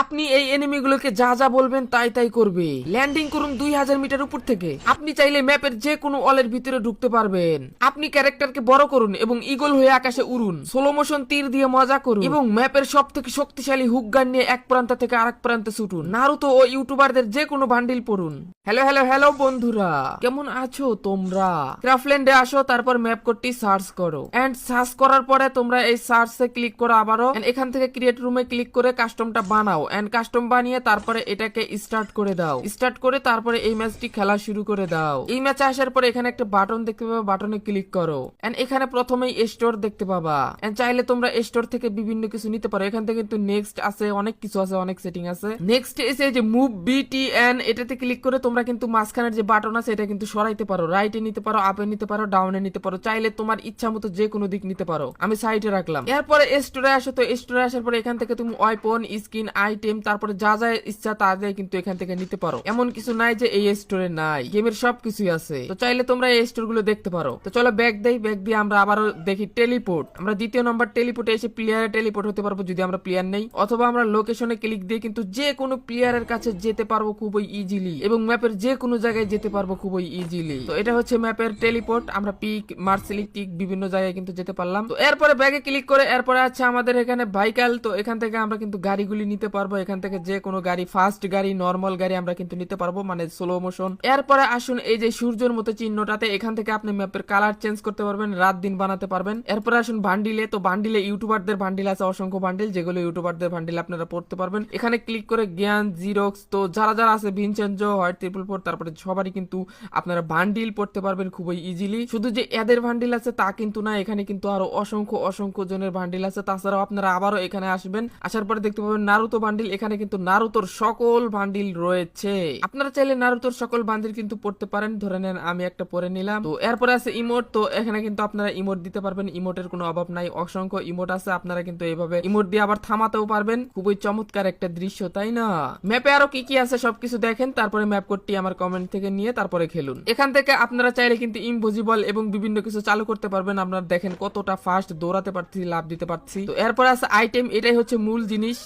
আপনি এই এনিমিগুলোকে যা যা বলবেন তাই তাই করবে। ল্যান্ডিং করুন 2000 মিটার উপর থেকে। আপনি চাইলে ম্যাপের যে কোনো ওয়ালের ভিতরে ঢুকতে পারবেন। আপনি ক্যারেক্টারকে বড় করুন এবং ইগল হয়ে আকাশে উড়ুন। স্লো মোশন তীর দিয়ে মজা করুন এবং ম্যাপের সব থেকে শক্তিশালী হুক গান নিয়ে এক প্রান্ত থেকে আরেক প্রান্তে ছুটুন। নারুতো ও ইউটিউবারদের যে কোনো বান্ডিল পড়ুন। হ্যালো হ্যালো হ্যালো বন্ধুরা, কেমন আছো তোমরা? ক্রাফটল্যান্ডে আসো, তারপর ম্যাপ কোডটি সার্চ করো এন্ড সার্চ করার পরে তোমরা এই সার্চে ক্লিক করো আবারও। এন্ড এখান থেকে ক্রিয়েট রুমে ক্লিক করে কাস্টমটা বানাও এন্ড কাস্টম বানিয়ে তারপরে এটাকে স্টার্ট করে দাও। স্টার্ট করে তারপরে এই ম্যাচটি খেলা শুরু করে দাও। এই ম্যাচে আসার পরে এখানে একটা বাটন দেখতে পাবা, বাটনে ক্লিক করো এন্ড এখানে প্রথমেই স্টোর দেখতে পাবা। এন্ড চাইলে তোমরা স্টোর থেকে বিভিন্ন কিছু নিতে পারো। এখান থেকে কিন্তু নেক্সট আছে, অনেক কিছু আছে, অনেক সেটিং আছে। নেক্সট এসে যে মুভ বিটিএন, এটাতে ক্লিক করে তোমরা কিন্তু মাঝখানের যে বাটন আছে এটা কিন্তু সরাইতে পারো। রাইটে নিতে পারো, আপে নিতে পারো, ডাউনে নিতে পারো, চাইলে তোমার ইচ্ছা মতো যে কোনো দিক নিতে পারো। আমি সাইডে রাখলাম। এরপরে স্টোরে আসো, তো স্টোরে আসার পরে এখান থেকে তুমি ওয়েপন, স্কিন, আইটেম, তারপরে যা যা ইচ্ছা তা দিয়ে কিন্তু এখান থেকে নিতে পারো। এমন কিছু নাই যে এই স্টোরে নাই, গেমের সব কিছুই আছে। তো চাইলে তোমরা এই স্টোর গুলো দেখতে পারো। তো চলো ব্যাক দেই, ব্যাক দিয়ে আমরা আবারও দেখি টেলিপোর্ট। আমরা দ্বিতীয় নম্বর টেলিপোর্টে এসে প্লেয়ারে টেলিপোর্ট হতে পারবো যদি আমরা প্লেয়ার নেই, অথবা আমরা লোকেশনে ক্লিক দিয়ে কিন্তু যে কোনো প্লেয়ারের কাছে যেতে পারবো খুবই ইজিলি এবং ম্যাপের যে কোনো জায়গায় যেতে পারবো খুবই ইজিলি। তো এটা হচ্ছে ম্যাপের টেলিপোর্ট। আমরা পিক, মার্সেলিক, টিক বিভিন্ন জায়গায় কিন্তু যেতে পারলাম। তো এরপরে ব্যাগে ক্লিক করে এরপরে আছে আমাদের এখানে ভাইকাল। তো এখান থেকে আমরা কিন্তু গাড়িগুলি নিতে পারবো। এখান থেকে যে কোনো গাড়ি, ফাস্ট গাড়ি, নরমাল গাড়ি আমরা কিন্তু নিতে পারবো, মানে স্লো মোশন। এরপরে আসুন এই যে সূর্যের মতো চিহ্নটাতে, এখান থেকে আপনি ম্যাপের কালার চেঞ্জ করতে পারবেন, রাত দিন বানাতে পারবেন। এরপরে আসুন বান্ডিলে। তো বান্ডিলে ইউটিউবারদের বান্ডিল আছে অসংখ্য বান্ডিল, যেগুলো ইউটিউবারদের বান্ডিল আপনারা পড়তে পারবেন। এখানে ক্লিক করে জ্ঞান, জিরক্স, তো যারা যারা আছে ভিনচেনজো, হোয়াইট ট্রিপল ফোর, তারপরে সবারই কিন্তু আপনারা বান্ডিল পড়তে পারবেন খুবই ইজিলি। শুধু যে এদের বান্ডিল আছে তা কিন্তু না, এখানে কিন্তু আরো অসংখ্য অসংখ্য জনের বান্ডিল আছে। তাছাড়াও আপনারা আবারও এখানে আসবেন, আসার পরে দেখতে পাবেন নারুতো বান্ডিল। এখানে কিন্তু নারুতোর সকল বান্ডিল রয়েছে। আপনারা চাইলে নারুতোর সকল বান্ডিল কিন্তু পড়তে পারেন। ধরে নেন আমি একটা পরে নিলাম। তো এরপরে আছে ইমোট। তো এখানে কিন্তু আপনারা ইমোট দিতে পারবেন, ইমোটের কোনো অভাব নাই, অসংখ্য ইমোট আছে। আপনারা কিন্তু এইভাবে ইমোট দিয়ে আবার থামাতেও পারবেন। খুবই চমৎকার একটা দৃশ্য, তাই না? ম্যাপে আরো কি কি আছে সবকিছু দেখেন, তারপরে ম্যাপ কোডটি আমার কমেন্ট থেকে নিয়ে তারপরে খেলুন। এখান থেকে আপনারা চাইলে কিন্তু ইম্পসিবল এবং বিভিন্ন কিছু চালু করতে পারবেন। আপনারা দেখেন কতটা ফাস্ট দৌড়াতে পারছি, লাভ দিতে পারছি। তো এরপর আছে আইটেম। এটাই হচ্ছে মূল জিনিস,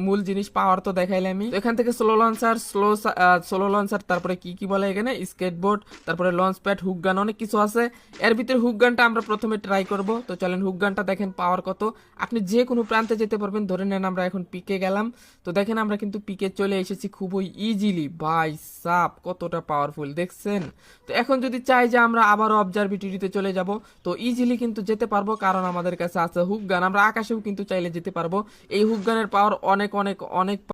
মূল জিনিস। পাওয়ার তো দেখাইলাম আমি। তো এখান থেকে স্লো লঞ্চার, তারপরে কি কি বলে এখানে, স্কেটবোর্ড, তারপরে লঞ্চ প্যাড, হুক গান, অনেক কিছু আছে। এর ভিতরে হুক গানটা আমরা প্রথমে ট্রাই করব। তো চলেন, হুক গানটা দেখেন পাওয়ার কত। আপনি যে কোনো প্রান্তে যেতে পারবেন। ধরে নেন আমরা এখন পিকে গেলাম। তো দেখেন আমরা কিন্তু পিকে চলে এসেছি খুবই ইজিলি। ভাই সাপ কতটা পাওয়ারফুল দেখছেন। তো এখন যদি চাই যে আমরা আবারও অবজারভেটরিতে চলে যাব, তো ইজিলি কিন্তু যেতে পারবো, কারণ আমাদের কাছে আছে হুক গান। আমরা আকাশেও কিন্তু চাইলে যেতে পারবো। এই হুক গানের পাওয়ার অনেক অনেক অনেক